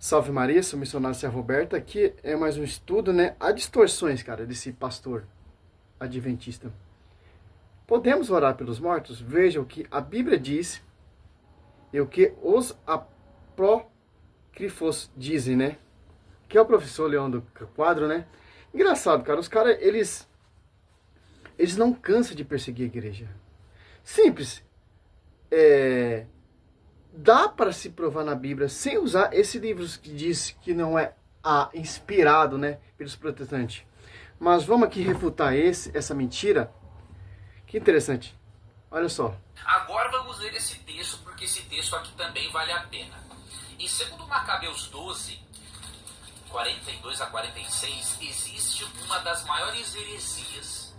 Salve Maria, sou o missionário Serra Roberta. Aqui é mais um estudo, né? Há distorções, cara, desse pastor adventista. Podemos orar pelos mortos? Veja o que a Bíblia diz e o que os apócrifos dizem, né? Que é o professor Leandro Quadro, né? Engraçado, cara, os caras, eles não cansam de perseguir a igreja. Simples. Dá para se provar na Bíblia sem usar esse livro que diz que não é inspirado, né, pelos protestantes. Mas vamos aqui refutar essa mentira. Que interessante. Olha só. Agora vamos ler esse texto, porque esse texto aqui também vale a pena. Em 2 Macabeus 12, 42 a 46, existe uma das maiores heresias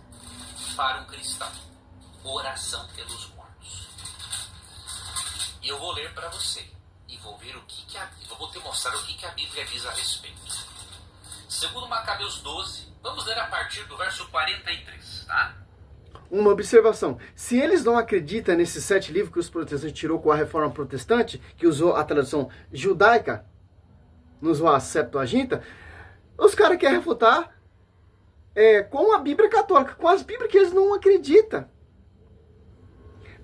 para um cristão: oração pelos mortos. E eu vou ler para você e vou ver eu vou te mostrar o que a Bíblia diz a respeito. 2 Macabeus 12, vamos ler a partir do verso 43, tá? Uma observação. Se eles não acreditam nesses 7 livros que os protestantes tirou com a reforma protestante, que usou a tradução judaica, não usou a Septuaginta, os caras querem refutar com a Bíblia católica, com as Bíblias que eles não acreditam.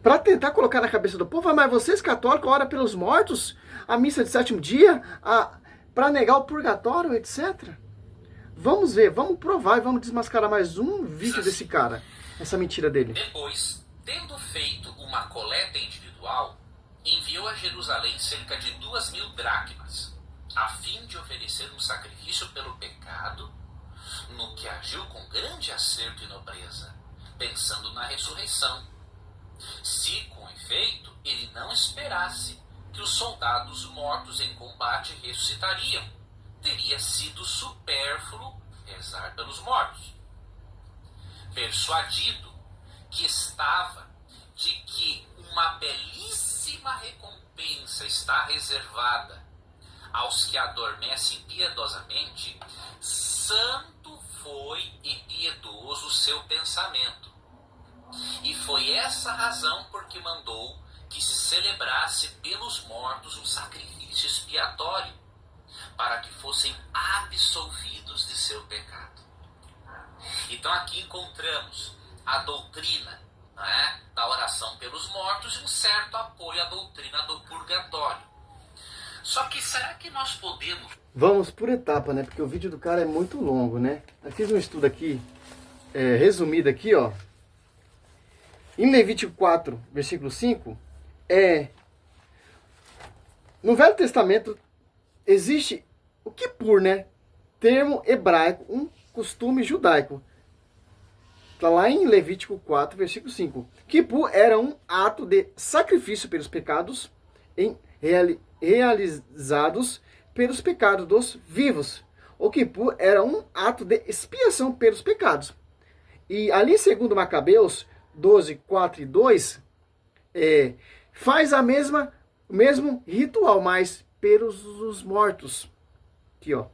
Para tentar colocar na cabeça do povo, mas vocês católicos oram pelos mortos, a missa de 7º dia, para negar o purgatório, etc. Vamos ver, vamos provar e vamos desmascarar mais um vídeo desse cara, essa mentira dele. Depois, tendo feito uma coleta individual, enviou a Jerusalém cerca de 2.000 dracmas, a fim de oferecer um sacrifício pelo pecado, no que agiu com grande acerto e nobreza, pensando na ressurreição. Se, com efeito, ele não esperasse que os soldados mortos em combate ressuscitariam, teria sido supérfluo rezar pelos mortos. Persuadido que estava de que uma belíssima recompensa está reservada aos que adormecem piedosamente, santo foi e piedoso o seu pensamento. E foi essa razão por que mandou que se celebrasse pelos mortos um sacrifício expiatório, para que fossem absolvidos de seu pecado. Então aqui encontramos a doutrina, né, da oração pelos mortos e um certo apoio à doutrina do purgatório. Só que será que nós podemos... Vamos por etapa, né? Porque o vídeo do cara é muito longo, né? Eu fiz um estudo aqui, resumido aqui, ó. Em Levítico 4, versículo 5, no Velho Testamento existe o Kippur, né? Termo hebraico, um costume judaico. Está lá em Levítico 4, versículo 5. Kippur era um ato de sacrifício pelos pecados realizados pelos pecados dos vivos. O Kippur era um ato de expiação pelos pecados. E ali, segundo Macabeus 12, 4 e 2, faz o mesmo ritual, mas pelos os mortos. Aqui, ó.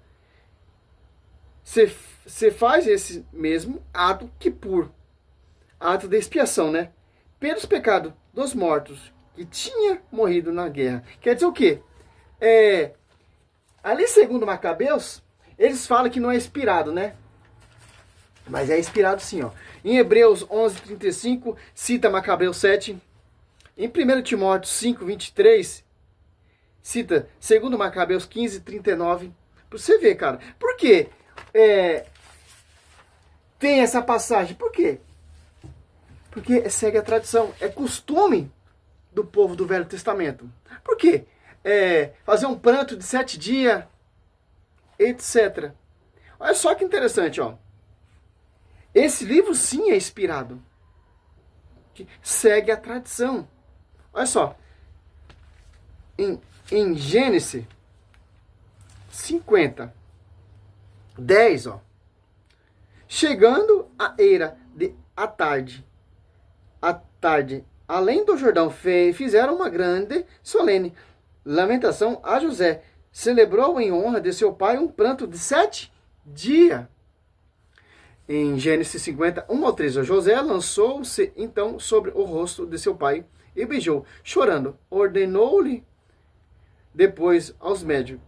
Você faz esse mesmo ato Kippur, ato de expiação, né? Pelos pecados dos mortos que tinha morrido na guerra. Quer dizer o quê? Ali, segundo Macabeus, eles falam que não é inspirado, né? Mas é inspirado sim, ó. Em Hebreus 11:35, cita Macabeus 7. Em 1 Timóteo 5:23, cita 2 Macabeus 15:39. Pra você ver, cara. Por quê? Tem essa passagem. Por quê? Porque segue a tradição. É costume do povo do Velho Testamento. Por quê? Fazer um pranto de 7 dias, etc. Olha só que interessante, ó. Esse livro sim é inspirado. Segue a tradição. Olha só. Em Gênesis 50, 10, ó. Chegando a eira à tarde, além do Jordão, fizeram uma grande, solene lamentação a José. Celebrou em honra de seu pai um pranto de 7 dias. Em Gênesis 50, 1 ao 3, José lançou-se então sobre o rosto de seu pai e beijou, chorando. Ordenou-lhe depois aos médicos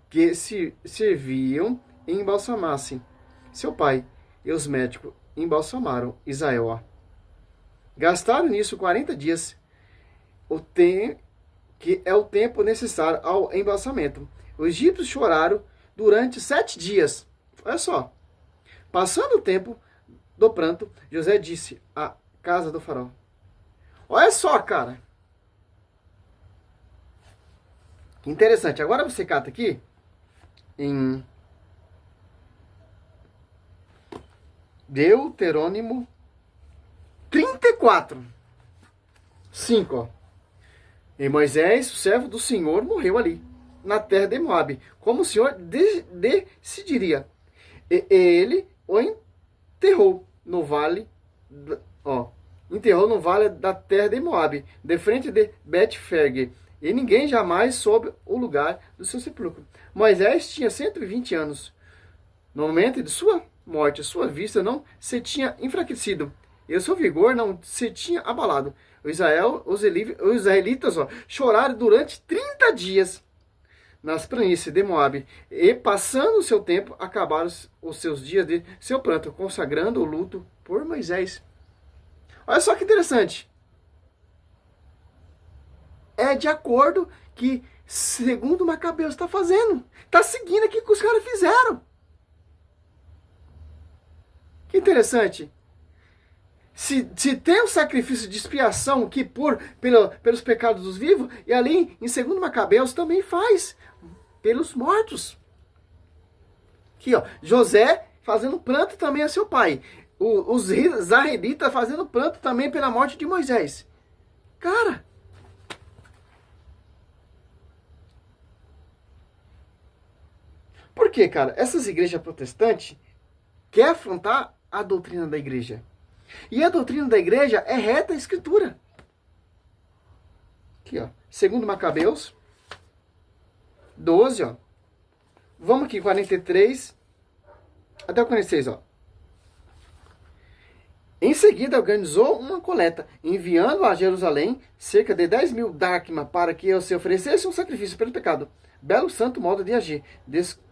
que se serviam e embalsamassem seu pai. E os médicos embalsamaram Israel. Ó. Gastaram nisso 40 dias, que é o tempo necessário ao embalsamento. Os egípcios choraram durante 7 dias. Olha só. Passando o tempo do pranto, José disse à casa do faraó. Olha só, cara. Que interessante. Agora você cata aqui em Deuteronômio 34, 5, ó. E Moisés, o servo do Senhor, morreu ali, na terra de Moabe, como o Senhor decidiria. E ele o enterrou no vale, da terra de Moabe, de frente de Bet-Fergue, e ninguém jamais soube o lugar do seu sepulcro. Moisés tinha 120 anos. No momento de sua morte, sua vista não se tinha enfraquecido, e o seu vigor não se tinha abalado. Os israelitas choraram durante 30 dias nas planícies de Moabe, e passando o seu tempo, acabaram os seus dias de seu pranto, consagrando o luto por Moisés. Olha só que interessante. É de acordo que, segundo Macabeus está fazendo. Está seguindo aqui o que os caras fizeram. Que interessante. Se tem um sacrifício de expiação que pelos pecados dos vivos, e ali em 2 Macabeus também faz pelos mortos. Aqui, ó, José fazendo pranto também a seu pai. Os israelitas fazendo pranto também pela morte de Moisés. Cara, por quê, cara? Essas igrejas protestantes querem afrontar a doutrina da igreja. E a doutrina da igreja é reta à escritura. Aqui, ó. 2 Macabeus 12, ó. Vamos aqui, 43 até o 46, ó. Em seguida, organizou uma coleta, enviando a Jerusalém cerca de 10.000 dracmas para que se oferecesse um sacrifício pelo pecado. Belo santo modo de agir,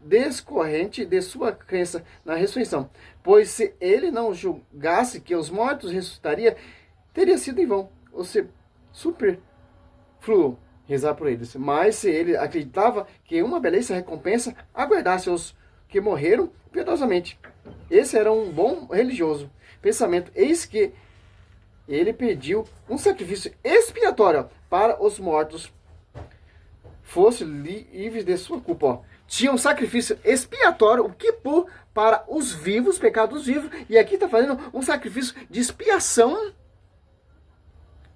descorrente de sua crença na ressurreição. Pois se ele não julgasse que os mortos ressuscitariam, teria sido em vão, ou se superfluo rezar por eles. Mas se ele acreditava que uma beleza recompensa aguardasse os que morreram piedosamente. Esse era um bom religioso pensamento. Eis que ele pediu um sacrifício expiatório para os mortos fosse livres de sua culpa. Ó. Tinha um sacrifício expiatório, o Kippur, para os vivos, pecados vivos, e aqui está fazendo um sacrifício de expiação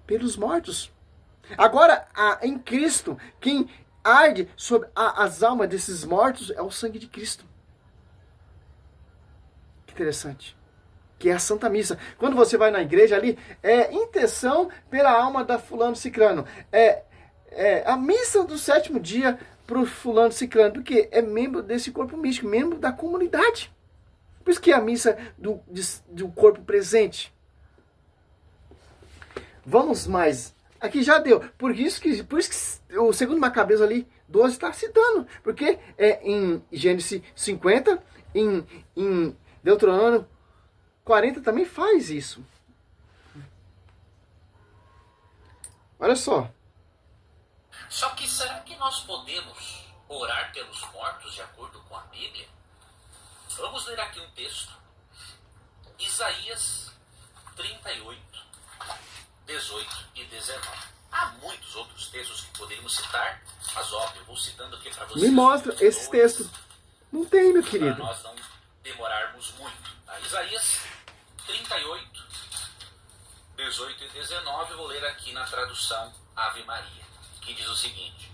pelos mortos. Agora, em Cristo, quem arde sobre as almas desses mortos é o sangue de Cristo. Que interessante. Que é a Santa Missa. Quando você vai na igreja ali, é intenção pela alma da fulano ciclano. É a missa do 7º dia para o fulano ciclano, porque é membro desse corpo místico, membro da comunidade. Por isso que é a missa do corpo presente. Vamos mais. Aqui já deu. Por isso que o 2 Macabeus ali, 12, está citando. Porque em Gênesis 50, em Deuteronômio 40 também faz isso. Olha só. Só que será que nós podemos orar pelos mortos de acordo com a Bíblia? Vamos ler aqui um texto. Isaías 38, 18 e 19. Há muitos outros textos que poderíamos citar, mas óbvio, eu vou citando aqui para vocês. Me mostra esses textos. Não tem, meu querido. Para nós não demorarmos muito. Tá? Isaías 38, 18 e 19, eu vou ler aqui na tradução Ave Maria, que diz o seguinte.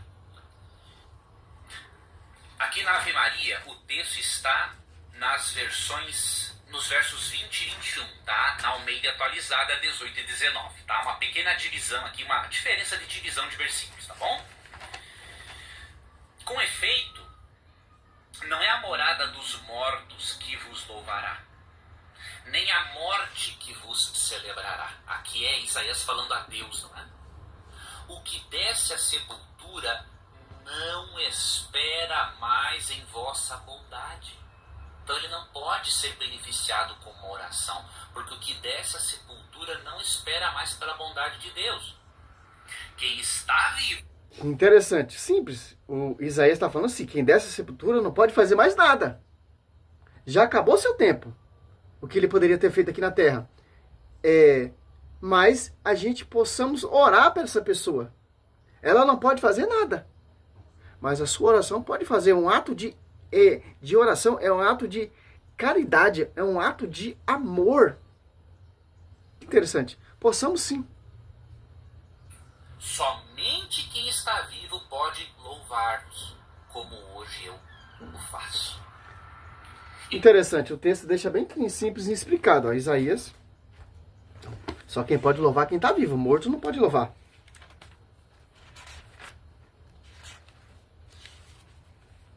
Aqui na Ave Maria, o texto está nas versões, nos versos 20 e 21, tá? Na Almeida atualizada, 18 e 19, tá? Uma pequena divisão aqui, uma diferença de divisão de versículos, tá bom? Com efeito, não é a morada dos mortos que vos louvará, nem a morte que vos celebrará. Aqui é Isaías falando a Deus, não é? O que desce à sepultura não espera mais em vossa bondade. Então ele não pode ser beneficiado com uma oração, porque o que desce à sepultura não espera mais pela bondade de Deus. Quem está vivo. Interessante, simples. O Isaías está falando assim, quem desce à sepultura não pode fazer mais nada. Já acabou seu tempo. O que ele poderia ter feito aqui na terra. Mas a gente possamos orar para essa pessoa. Ela não pode fazer nada. Mas a sua oração pode fazer um ato de oração, é um ato de caridade, é um ato de amor. Interessante. Possamos sim. Somente quem está vivo pode louvar-nos, como hoje eu o faço. Interessante, o texto deixa bem simples e explicado. Ó, Isaías. Só quem pode louvar é quem está vivo. Morto não pode louvar.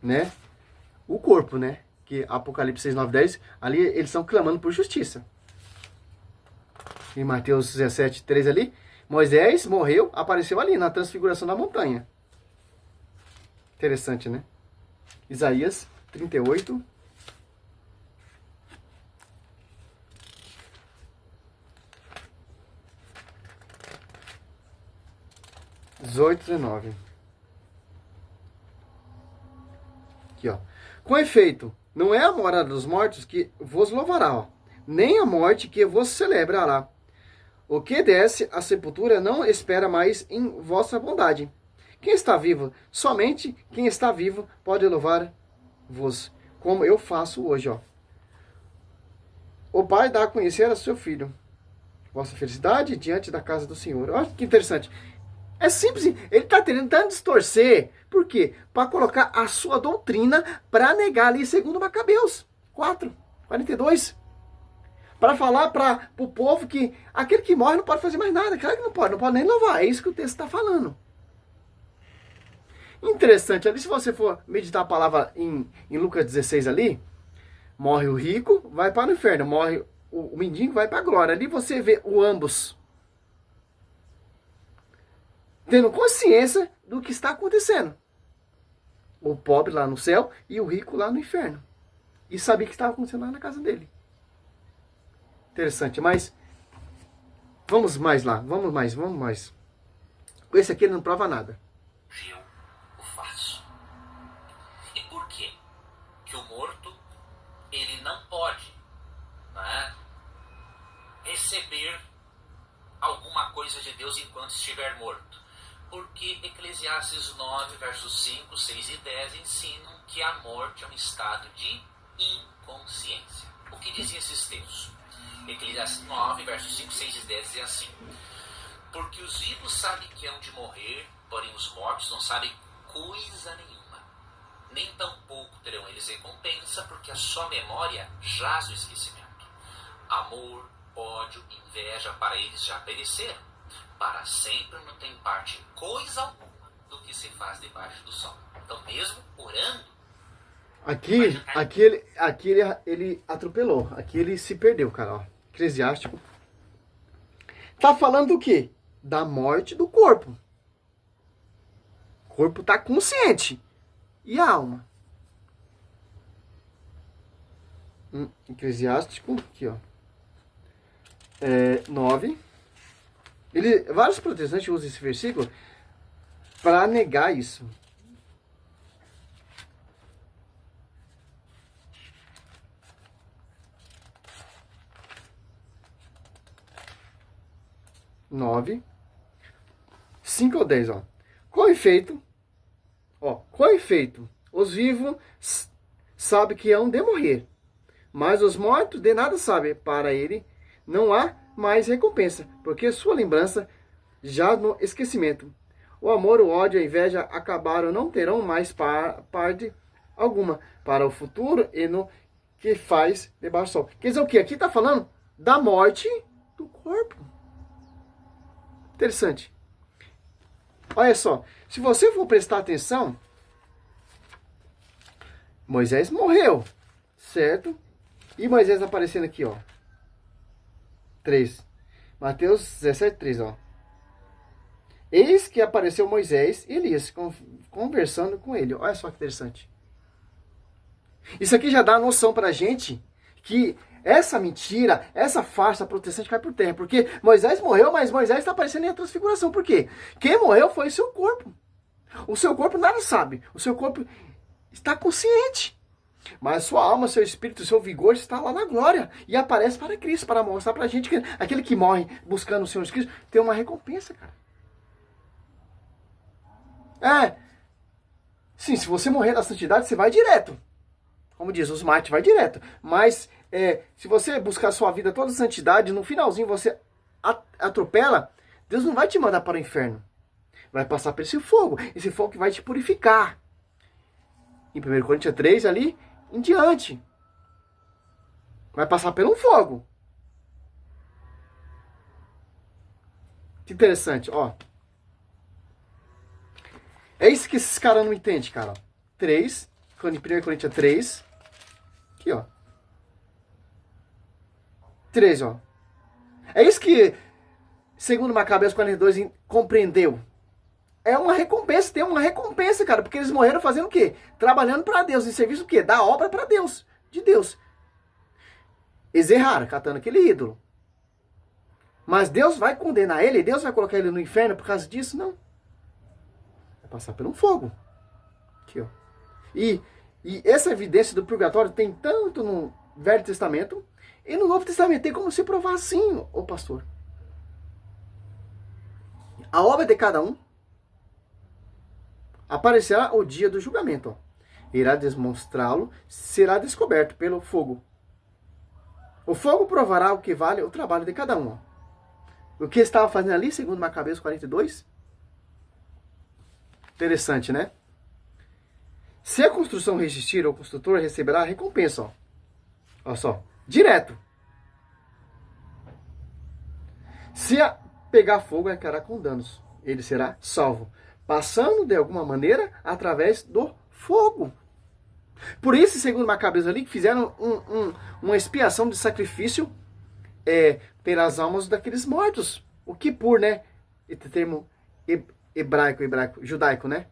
Né? O corpo, né? Que Apocalipse 6, 9, 10, ali eles estão clamando por justiça. Em Mateus 17, 3 ali, Moisés morreu, apareceu ali na transfiguração da montanha. Interessante, né? Isaías 38. (18, 19). Aqui, ó. Com efeito, não é a morada dos mortos que vos louvará, ó, nem a morte que vos celebrará. O que desce à sepultura não espera mais em vossa bondade. Quem está vivo, somente quem está vivo pode louvar-vos, como eu faço hoje, ó. O Pai dá a conhecer a seu Filho vossa felicidade diante da casa do Senhor. Olha que interessante. É simples, ele está tentando distorcer. Por quê? Para colocar a sua doutrina para negar ali, segundo Macabeus 4, 42. Para falar para o povo que aquele que morre não pode fazer mais nada. Claro que não pode nem louvar. É isso que o texto está falando. Interessante, ali se você for meditar a palavra em Lucas 16 ali, morre o rico, vai para o inferno. Morre o mendigo, vai para a glória. Ali você vê o ambos tendo consciência do que está acontecendo. O pobre lá no céu e o rico lá no inferno. E sabia o que estava acontecendo lá na casa dele. Interessante, mas vamos mais lá, vamos mais. Esse aqui ele não prova nada. Eu o faço. E por quê? Que o morto, ele não pode, né, receber alguma coisa de Deus enquanto estiver morto. Porque Eclesiastes 9, versos 5, 6 e 10 ensinam que a morte é um estado de inconsciência. O que dizem esses textos? Eclesiastes 9, versos 5, 6 e 10 dizem assim: porque os vivos sabem que hão de morrer, porém os mortos não sabem coisa nenhuma. Nem tampouco terão eles recompensa, porque a sua memória jaz no esquecimento. Amor, ódio, inveja para eles já pereceram. Para sempre não tem parte em coisa alguma do que se faz debaixo do sol. Então, mesmo orando, Aqui ele atropelou. Aqui ele se perdeu, cara. Ó. Eclesiástico. Tá falando do quê? Da morte do corpo. O corpo tá consciente. E a alma? Eclesiástico. Aqui, ó. 9. Vários protestantes usam esse versículo para negar isso. (9) 5 ou 10, ó. Com efeito, os vivos sabem que hão de morrer, mas os mortos de nada sabem. Para ele não há mais recompensa, porque sua lembrança já no esquecimento. O amor, o ódio, a inveja acabaram, não terão mais parte alguma para o futuro e no que faz debaixo do sol. Quer dizer o que? Aqui está falando da morte do corpo. Interessante. Olha só, se você for prestar atenção, Moisés morreu, certo? E Moisés aparecendo aqui, ó. 3. Mateus 17, 3, ó. Eis que apareceu Moisés e Elias conversando com ele. Olha só que interessante. Isso aqui já dá a noção pra gente que essa mentira, essa farsa protestante cai por terra. Porque Moisés morreu, mas Moisés está aparecendo em transfiguração. Por quê? Quem morreu foi o seu corpo. O seu corpo nada sabe. O seu corpo está consciente. Mas sua alma, seu espírito, seu vigor está lá na glória. E aparece para Cristo, para mostrar pra gente que aquele que morre buscando o Senhor Jesus Cristo tem uma recompensa, cara. Sim, se você morrer na santidade, você vai direto. Como diz, os mártires vai direto. Mas se você buscar a sua vida toda santidade, no finalzinho você atropela, Deus não vai te mandar para o inferno. Vai passar por esse fogo que vai te purificar. Em 1 Coríntios 3 ali, em diante. Vai passar pelo fogo. Que interessante, ó. É isso que esses caras não entendem, cara. 3, em 1 Coríntios 3. Aqui, ó. 13, ó. É isso que, segundo Macabeus 42, compreendeu. É uma recompensa, tem uma recompensa, cara. Porque eles morreram fazendo o quê? Trabalhando para Deus, em serviço do quê? Da obra para Deus, de Deus. Eles erraram, catando aquele ídolo. Mas Deus vai condenar ele, Deus vai colocar ele no inferno por causa disso? Não. Vai passar pelo fogo. Aqui, ó. E essa evidência do purgatório tem tanto no Velho Testamento e no Novo Testamento. Tem como se provar assim, ô pastor. A obra de cada um aparecerá o dia do julgamento. Ó. Irá demonstrá-lo, será descoberto pelo fogo. O fogo provará o que vale o trabalho de cada um. Ó. O que estava fazendo ali, segundo Macabeus 42? Interessante, né? Se a construção resistir, o construtor receberá a recompensa. Ó. Olha só. Direto. Se pegar fogo, arcará com danos. Ele será salvo. Passando, de alguma maneira, através do fogo. Por isso, segundo Macabeus ali, que fizeram uma expiação de sacrifício pelas almas daqueles mortos. O Kippur, né? Esse termo judaico, né?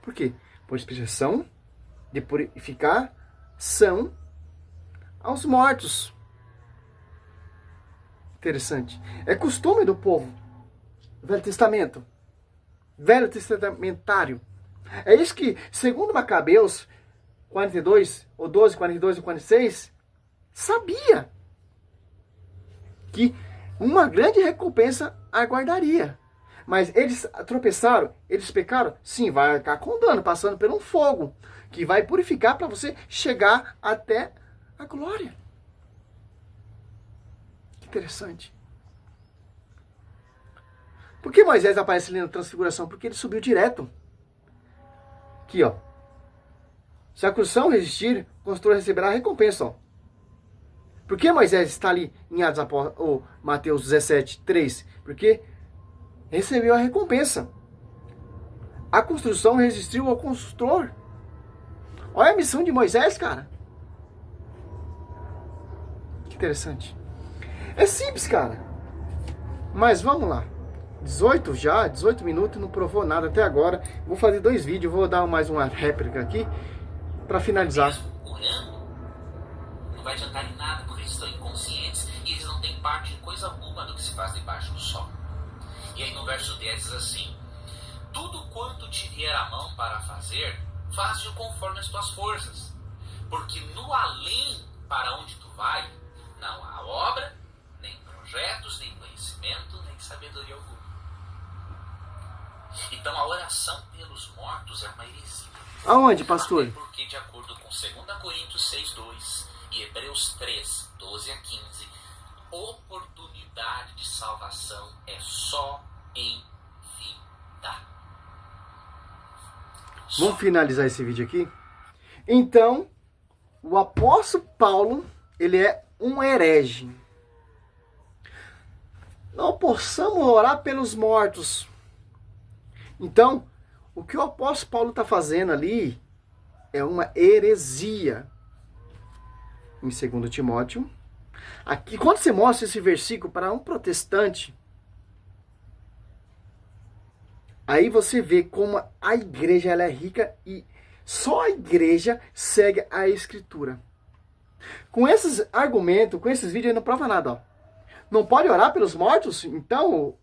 Por quê? Por expiação de purificação aos mortos. Interessante. É costume do povo. Velho Testamento. Velho Testamentário. É isso que, segundo Macabeus 42, ou 12, 42 e 46, sabia que uma grande recompensa aguardaria. Mas eles tropeçaram, eles pecaram, sim, vai ficar com dano, passando por um fogo, que vai purificar para você chegar até a glória. Que interessante. Por que Moisés aparece ali na transfiguração? Porque ele subiu direto. Aqui, ó. Se a construção resistir, o construtor receberá a recompensa, ó. Por que Moisés está ali em Atos Apóstolos, ou Mateus 17, 3? Porque recebeu a recompensa. A construção resistiu ao construtor. Olha a missão de Moisés, cara. Que interessante. É simples, cara. Mas vamos lá. 18 minutos, não provou nada até agora. Vou fazer 2 vídeos, vou dar mais uma réplica aqui para finalizar. Orando, não vai adiantar em nada, porque eles estão inconscientes e eles não têm parte em coisa alguma do que se faz debaixo do sol. E aí no verso 10 diz assim: tudo quanto te vier a mão para fazer, faz-o conforme as tuas forças, porque no além para onde tu vai, não há obra, nem projetos, nem conhecimento, nem sabedoria alguma. Então a oração pelos mortos é uma heresia. Aonde, pastor? Porque de acordo com 2 Coríntios 6:2 e Hebreus 3, 12 a 15, oportunidade de salvação é só em vida. Vamos finalizar esse vídeo aqui? Então, o apóstolo Paulo, ele é um herege. Não possamos orar pelos mortos. Então, o que o apóstolo Paulo está fazendo ali é uma heresia. Em 2 Timóteo. Aqui, quando você mostra esse versículo para um protestante, Aí você vê como a igreja ela é rica e só a igreja segue a escritura. Com esses argumentos, com esses vídeos, aí não prova nada. Ó. Não pode orar pelos mortos? Então,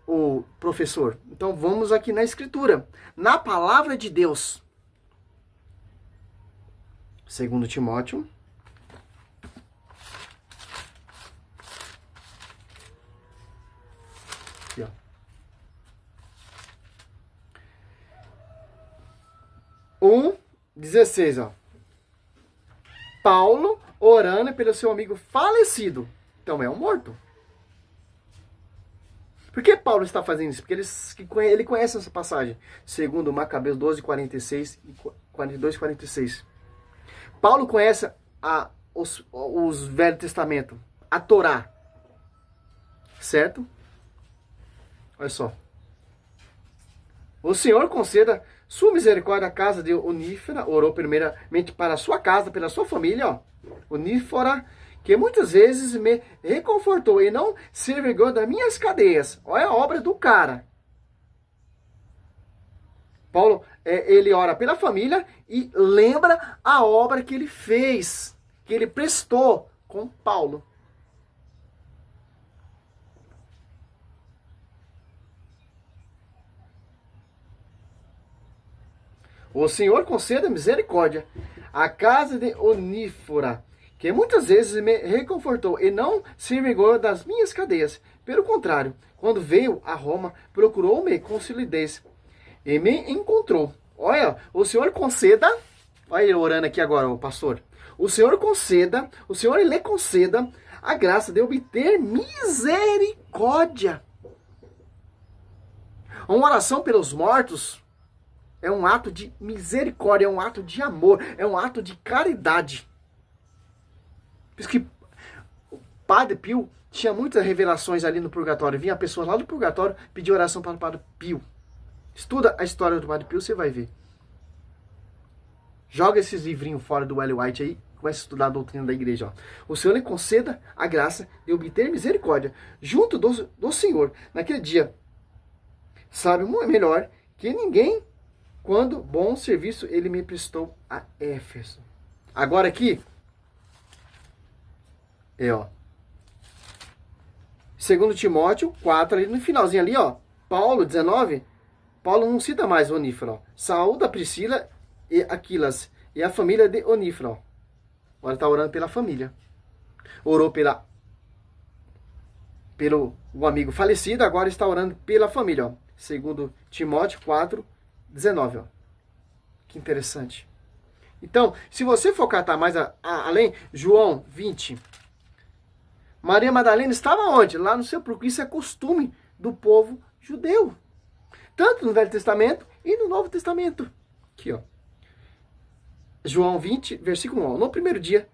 o professor, então vamos aqui na escritura. Na palavra de Deus. 2 Timóteo. Aqui, ó. Um 16, ó. Paulo orando pelo seu amigo falecido. Então é um morto. Por que Paulo está fazendo isso? Porque ele conhece essa passagem. Segundo Macabeus 12, 46 e 42, 46. Paulo conhece os Velho Testamento, a Torá. Certo? Olha só. O Senhor conceda sua misericórdia à casa de Onífera, orou primeiramente para a sua casa, pela sua família, ó. Onífera, que muitas vezes me reconfortou e não se envergonhou das minhas cadeias. Olha a obra do cara. Paulo, ele ora pela família e lembra a obra que ele fez, que ele prestou com Paulo. O Senhor conceda misericórdia à casa de Onífera, que muitas vezes me reconfortou e não se envergonhou das minhas cadeias. Pelo contrário, quando veio a Roma, procurou-me com solidez e me encontrou. Olha, o Senhor conceda, olha ele orando aqui agora, o pastor. O Senhor lhe conceda a graça de obter misericórdia. Uma oração pelos mortos é um ato de misericórdia, é um ato de amor, é um ato de caridade. Por isso que o Padre Pio tinha muitas revelações ali no purgatório. Vinha pessoas lá do purgatório pedir oração para o Padre Pio. Estuda a história do Padre Pio, você vai ver. Joga esses livrinhos fora do Ellen White aí, começa a estudar a doutrina da igreja. Ó. O Senhor lhe conceda a graça de obter misericórdia junto do Senhor naquele dia. Sabe melhor que ninguém quando bom serviço ele me prestou a Éfeso. Agora aqui, ó. 2 Timóteo 4, ali no finalzinho ali, ó. Paulo 19, Paulo não cita mais Onífera, ó. Saúda Priscila e Aquilas e a família de Onífera, ó. Agora está orando pela família. Orou pelo o amigo falecido, agora está orando pela família, ó. 2 Timóteo 4, 19, ó. Que interessante. Então, se você for catar mais além, João 20. Maria Madalena estava onde? Lá no sepulcro. Isso é costume do povo judeu. Tanto no Velho Testamento e no Novo Testamento. Aqui, ó. João 20, versículo 1. No primeiro dia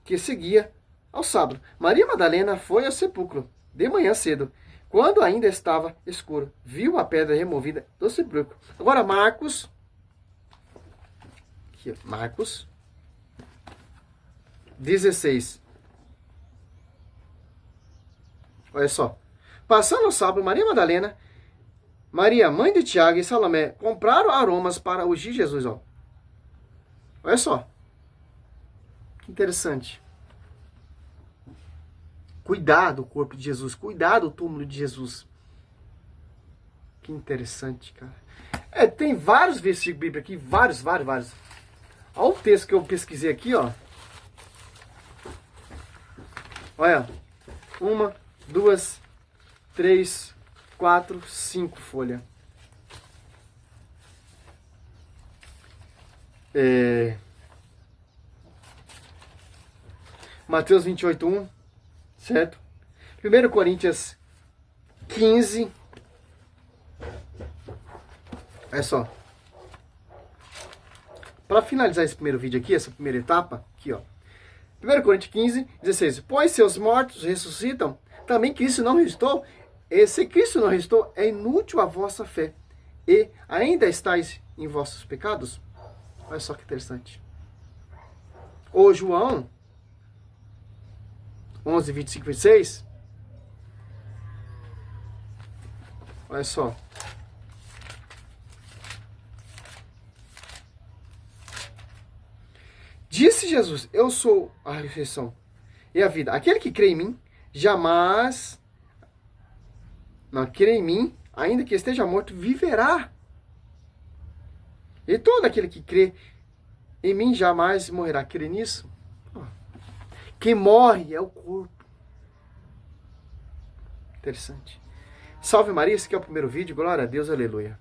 que seguia ao sábado, Maria Madalena foi ao sepulcro de manhã cedo, quando ainda estava escuro. Viu a pedra removida do sepulcro. Agora, Marcos. Aqui, Marcos 16. Olha só. Passando o sábado, Maria Madalena, Maria, mãe de Tiago e Salomé, compraram aromas para ungir Jesus. Ó. Olha só. Que interessante. Cuidar do corpo de Jesus. Cuidar do túmulo de Jesus. Que interessante, cara. Tem vários versículos bíblicos aqui. Vários. Olha o texto que eu pesquisei aqui, ó. Olha. 1, 2, 3, 4, 5 folhas. Mateus 28, 1. Certo? 1 Coríntios 15. Olha só. Para finalizar esse primeiro vídeo aqui, essa primeira etapa, aqui, ó. 1 Coríntios 15, 16. Pois seus mortos ressuscitam, também Cristo não ressuscitou. E se Cristo não ressuscitou, é inútil a vossa fé. E ainda estáis em vossos pecados? Olha só que interessante. Ô João 11, 25, 26. Olha só. Disse Jesus, eu sou a ressurreição e a vida. Aquele que crê em mim, jamais, não crê em mim, ainda que esteja morto, viverá. E todo aquele que crê em mim jamais morrerá. Crê nisso? Quem morre é o corpo. Interessante. Salve Maria, esse aqui é o primeiro vídeo. Glória a Deus, aleluia.